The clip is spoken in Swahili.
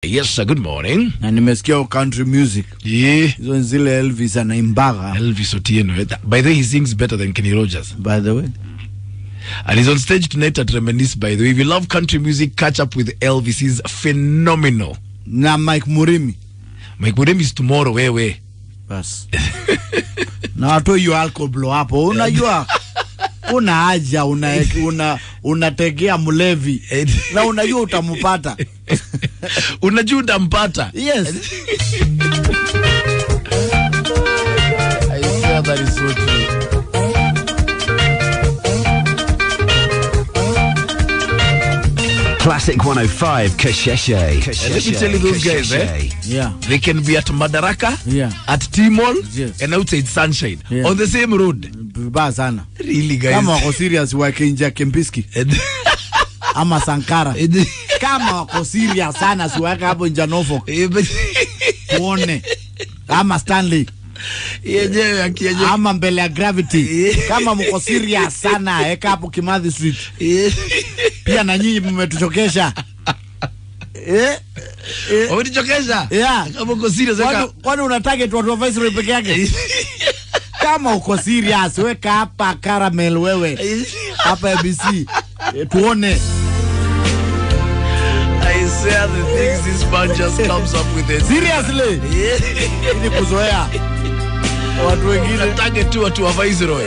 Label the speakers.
Speaker 1: Yes, sir, good morning.
Speaker 2: Na nimesikia country music.
Speaker 1: Yeah.
Speaker 2: Hizo zile Elvis anaimbaga.
Speaker 1: Elvis Otieno. By the way, he sings better than Kenny Rogers.
Speaker 2: By the way.
Speaker 1: And he's on stage tonight at Reminisce, by the way. If you love country music, catch up with Elvis. He's phenomenal.
Speaker 2: Na Mike Murimi.
Speaker 1: Mike Murimi is tomorrow, wewe.
Speaker 2: Bas. Na watu yu alcohol blow hapo. Unajua una haja unategea mlevi na unajua utamupata.
Speaker 1: Unajua utampata.
Speaker 2: Yes.
Speaker 1: I swear that is so true.
Speaker 3: Classic 105 Kasheshe.
Speaker 1: Let me tell you those guys,
Speaker 2: Yeah.
Speaker 1: they can be at Madaraka,
Speaker 2: Yeah.
Speaker 1: at T-Mall,
Speaker 2: Yes.
Speaker 1: and outside Sunshine,
Speaker 2: Yeah.
Speaker 1: on the same road.
Speaker 2: Vibaya sana.
Speaker 1: Really, guys.
Speaker 2: Kama wako serious wake nje Kempiski ama Sankara. Kama wako serious sana siweka hapo nje Norfolk. Tuone. Ama Stanley.
Speaker 1: Yenyewe akienyewe
Speaker 2: Ama mbele ya Gravity. Kama mko serious sana eka hapo Kimathi Street. Pia na nyinyi mmetuchokesha.
Speaker 1: Umenichokesha?
Speaker 2: Yeah.
Speaker 1: Kama uko serious weka.
Speaker 2: Kwani una target watu wa Viceroy peke yake? Kama uko serious weka hapa Caramel wewe. Hapa ABC. Tuone.
Speaker 1: I swear the things this man just comes up with it.
Speaker 2: Seriously? Ni kuzoea. Watu wengine
Speaker 1: target tu watu wa Viceroy.